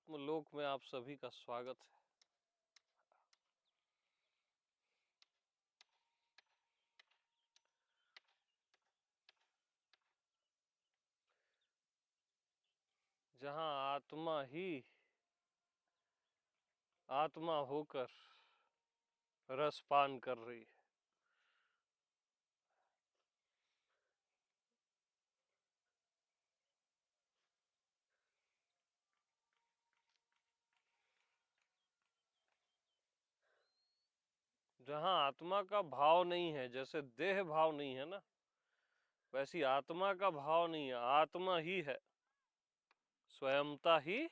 आत्मलोक में आप सभी का स्वागत है। जहां आत्मा ही आत्मा होकर रसपान कर रही है। जहां आत्मा का भाव नहीं है, जैसे देह भाव नहीं है ना, वैसी आत्मा का भाव नहीं है। आत्मा ही है, स्वयंता ही।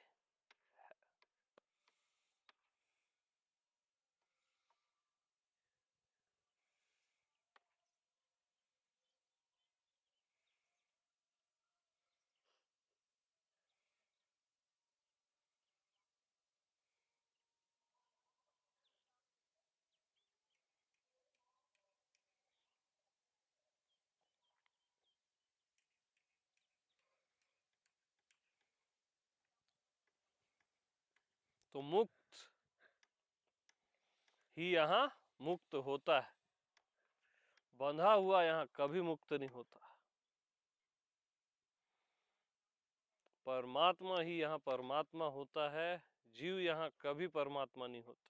तो मुक्त ही यहाँ मुक्त होता है, बंधा हुआ यहाँ कभी मुक्त नहीं होता। परमात्मा ही यहाँ परमात्मा होता है, जीव यहाँ कभी परमात्मा नहीं होता।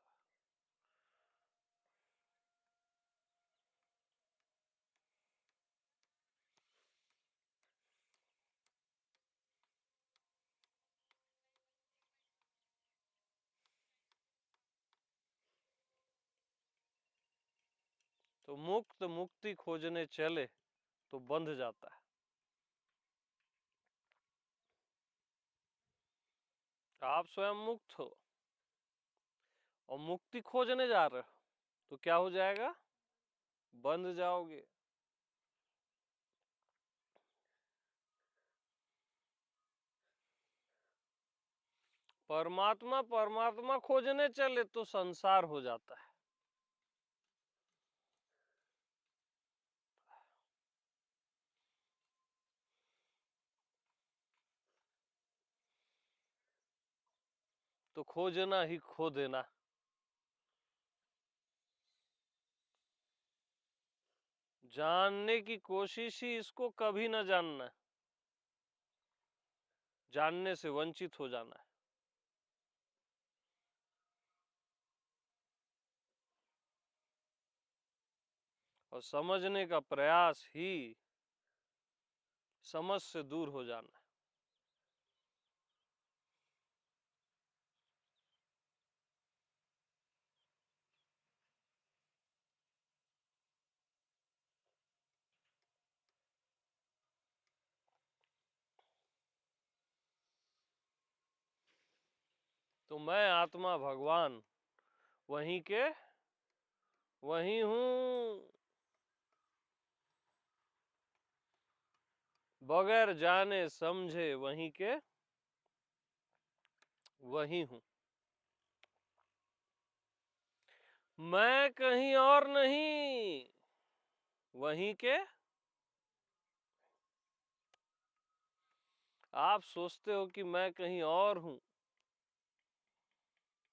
तो मुक्त मुक्ति खोजने चले तो बंध जाता है। आप स्वयं मुक्त हो और मुक्ति खोजने जा रहे हो तो क्या हो जाएगा? बंध जाओगे। परमात्मा परमात्मा खोजने चले तो संसार हो जाता है। तो खोजना ही खो देना। जानने की कोशिश ही इसको कभी न जानना, जानने से वंचित हो जाना है। और समझने का प्रयास ही समझ से दूर हो जाना है। तो मैं आत्मा भगवान वहीं के वहीं हूं, बगैर जाने समझे वहीं के वहीं हूं। मैं कहीं और नहीं, वहीं के। आप सोचते हो कि मैं कहीं और हूं,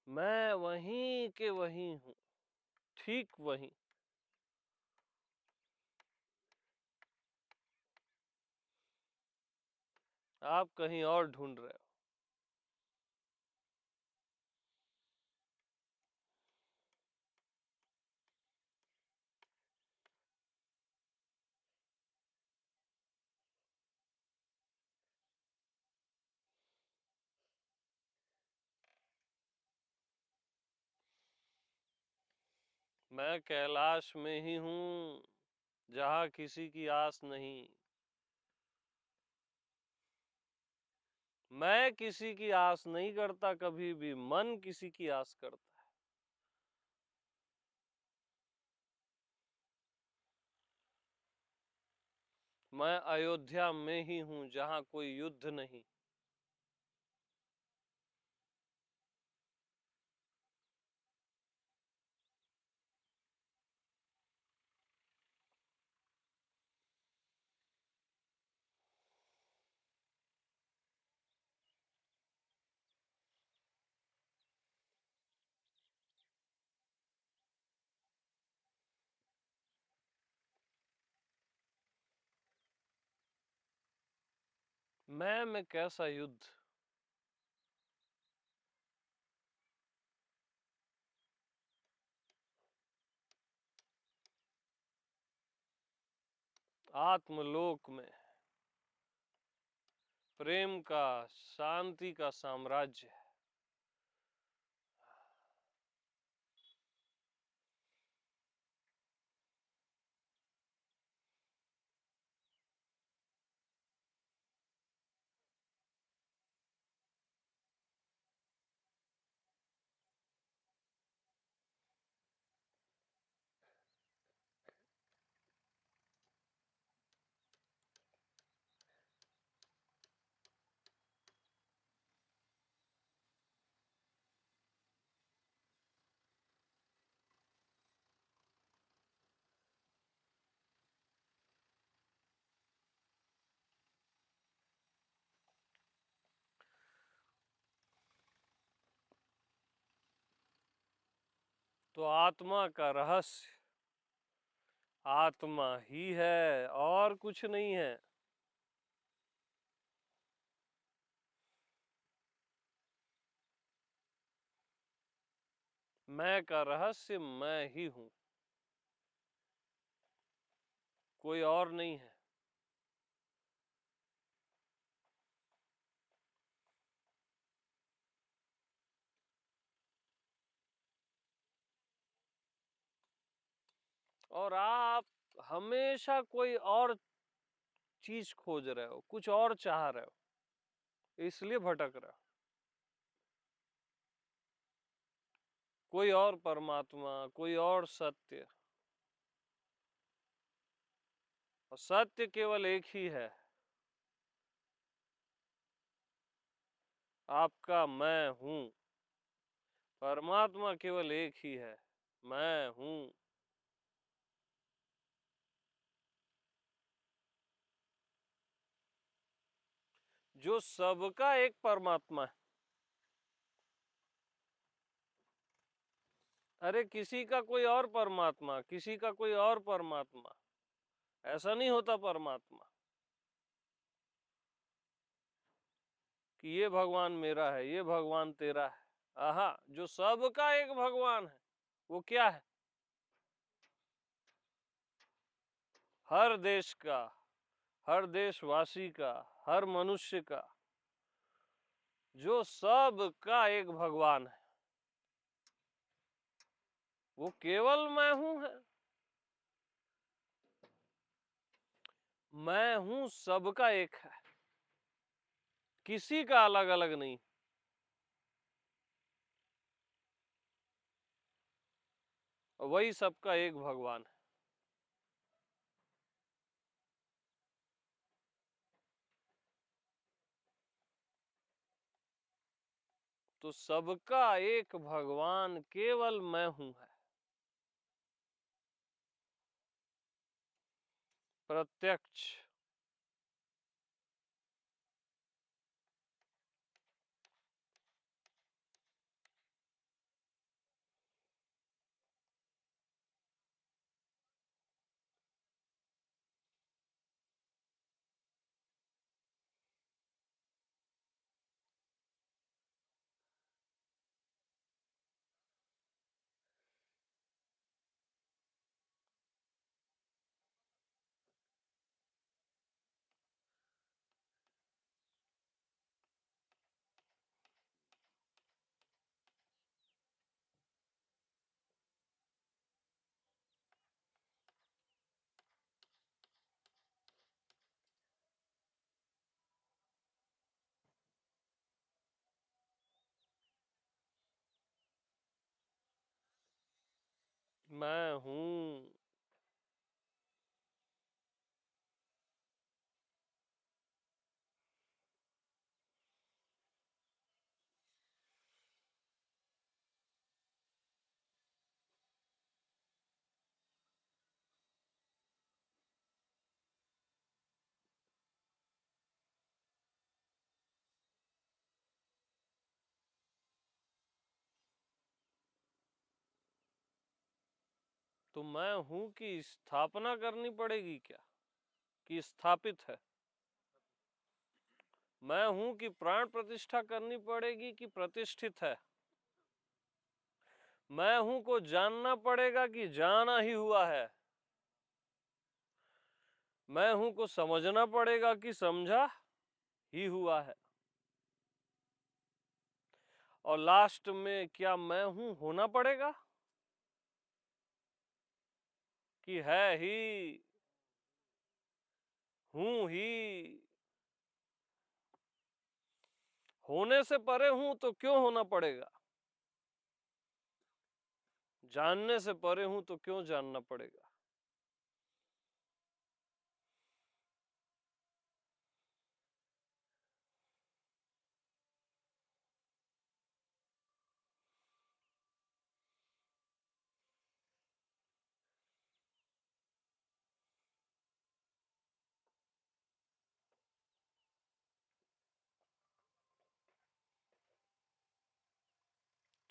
मैं वहीं के वहीं हूं, ठीक वहीं। आप कहीं और ढूंढ रहे हो। मैं कैलाश में ही हूं, जहां किसी की आस नहीं। मैं किसी की आस नहीं करता कभी भी, मन किसी की आस करता है। मैं अयोध्या में ही हूं, जहां कोई युद्ध नहीं। मैं में कैसा युद्ध? आत्मलोक में प्रेम का, शांति का साम्राज्य है। तो आत्मा का रहस्य आत्मा ही है और कुछ नहीं है। मैं का रहस्य मैं ही हूं, कोई और नहीं है। और आप हमेशा कोई और चीज खोज रहे हो, कुछ और चाह रहे हो, इसलिए भटक रहे हो। कोई और परमात्मा, कोई और सत्य, और सत्य केवल एक ही है, आपका मैं हूं। परमात्मा केवल एक ही है, मैं हूं। जो सबका एक परमात्मा है। अरे किसी का कोई और परमात्मा, किसी का कोई और परमात्मा, ऐसा नहीं होता परमात्मा कि ये भगवान मेरा है, ये भगवान तेरा है। आहा, जो सबका एक भगवान है वो क्या है? हर देश का, हर देशवासी का, हर मनुष्य का, जो सबका एक भगवान है, वो केवल मैं हूं है। मैं हूं सबका एक है, किसी का अलग अलग नहीं। वही सबका एक भगवान है। तो सबका एक भगवान केवल मैं हूं है, प्रत्यक्ष। मैं हूं। तो मैं हूं की स्थापना करनी पड़ेगी क्या, कि स्थापित है? मैं हूं कि प्राण प्रतिष्ठा करनी पड़ेगी कि प्रतिष्ठित है? मैं हूं को जानना पड़ेगा कि जाना ही हुआ है? मैं हूं को समझना पड़ेगा कि समझा ही हुआ है? और लास्ट में क्या मैं हूं होना पड़ेगा कि है ही, हूं ही? होने से परे हूं तो क्यों होना पड़ेगा? जानने से परे हूं तो क्यों जानना पड़ेगा?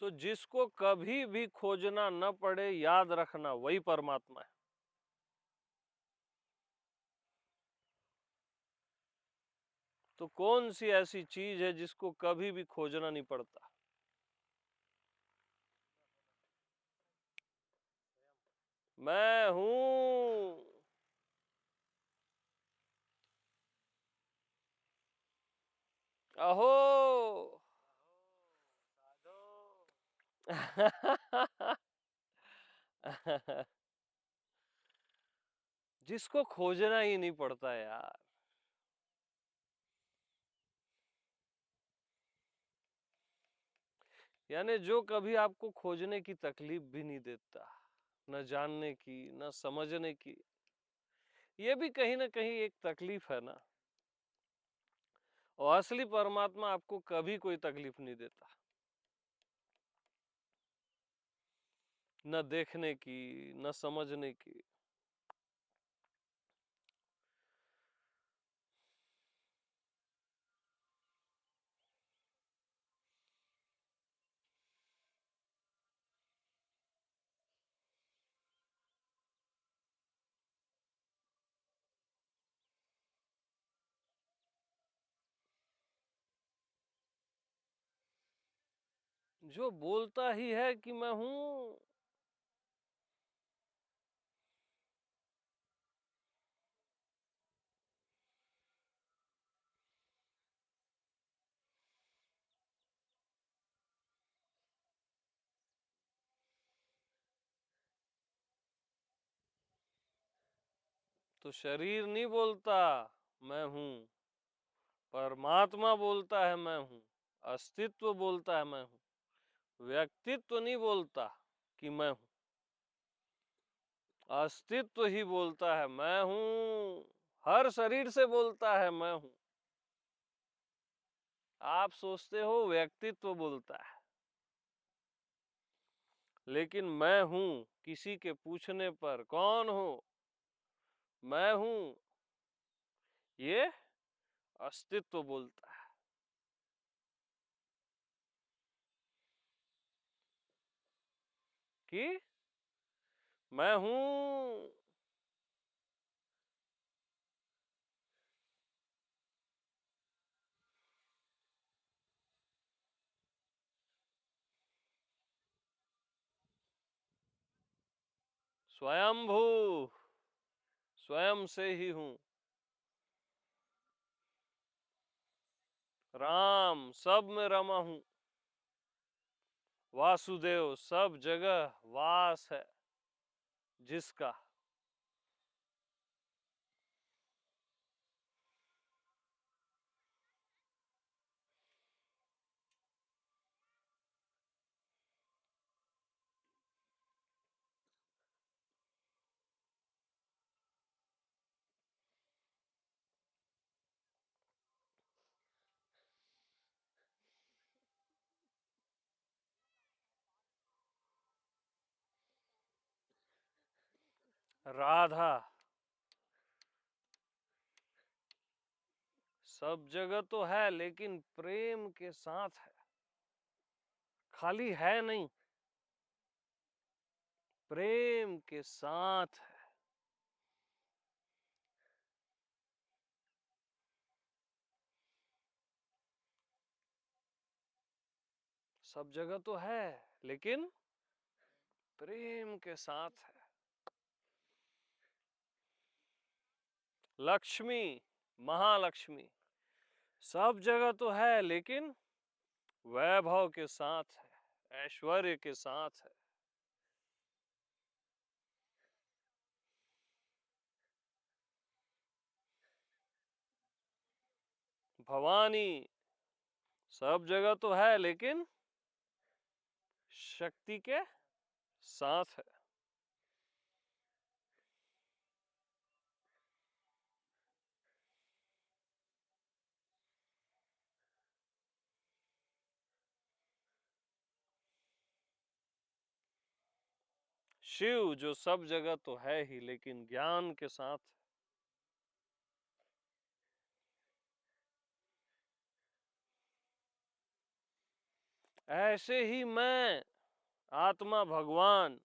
तो जिसको कभी भी खोजना न पड़े, याद रखना वही परमात्मा है। तो कौन सी ऐसी चीज है जिसको कभी भी खोजना नहीं पड़ता? मैं हूं। अहो। जिसको खोजना ही नहीं पड़ता यार। यानी जो कभी आपको खोजने की तकलीफ भी नहीं देता, न जानने की न समझने की, ये भी कहीं ना कहीं एक तकलीफ है ना। और असली परमात्मा आपको कभी कोई तकलीफ नहीं देता, न देखने की न समझने की। जो बोलता ही है कि मैं हूं। तो शरीर नहीं बोलता मैं हूं, परमात्मा बोलता है मैं हूं, अस्तित्व बोलता है मैं हूं। व्यक्तित्व नहीं बोलता कि मैं हूं, अस्तित्व ही बोलता है मैं हूं। हर शरीर से बोलता है मैं हूं। आप सोचते हो व्यक्तित्व बोलता है, लेकिन मैं हूं किसी के पूछने पर कौन हो, मैं हूं, ये अस्तित्व बोलता है कि मैं हूं। स्वयंभू, स्वयं से ही हूं। राम सब में रमा हूं। वासुदेव सब जगह वास है जिसका। राधा सब जगह तो है लेकिन प्रेम के साथ है, खाली है नहीं, प्रेम के साथ है। सब जगह तो है लेकिन प्रेम के साथ है। लक्ष्मी, महालक्ष्मी सब जगह तो है लेकिन वैभव के साथ है, ऐश्वर्य के साथ है। भवानी सब जगह तो है लेकिन शक्ति के साथ है। शिव जो सब जगह तो है ही लेकिन ज्ञान के साथ है। ऐसे ही मैं आत्मा भगवान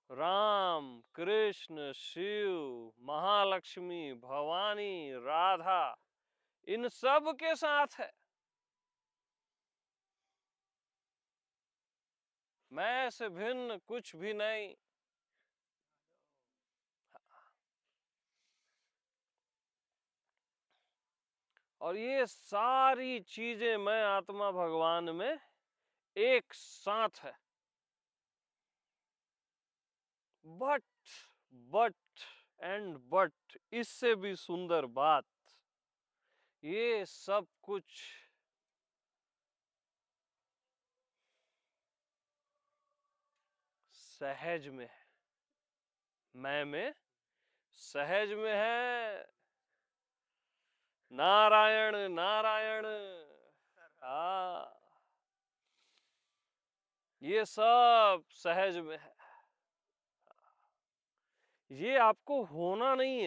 राम, कृष्ण, शिव, महालक्ष्मी, भवानी, राधा इन सब के साथ है। मैं से भिन्न कुछ भी नहीं। और ये सारी चीजें मैं आत्मा भगवान में एक साथ है। बट बट एंड बट इससे भी सुंदर बात, ये सब कुछ सहज में है, मैं में सहज में है। नारायण नारायण। हाँ, ये सब सहज में है। ये आपको होना नहीं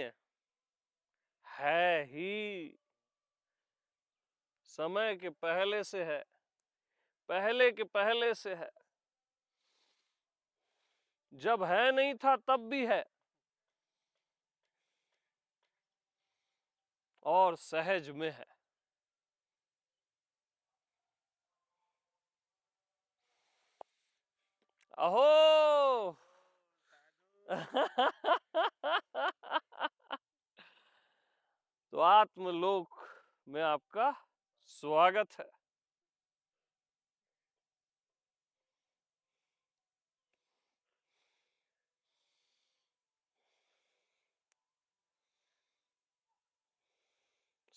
है ही। समय के पहले से है, पहले के पहले से है। जब है नहीं था तब भी है और सहज में है। अहो तो आत्मलोक में आपका स्वागत है।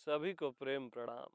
सभी को प्रेम प्रणाम।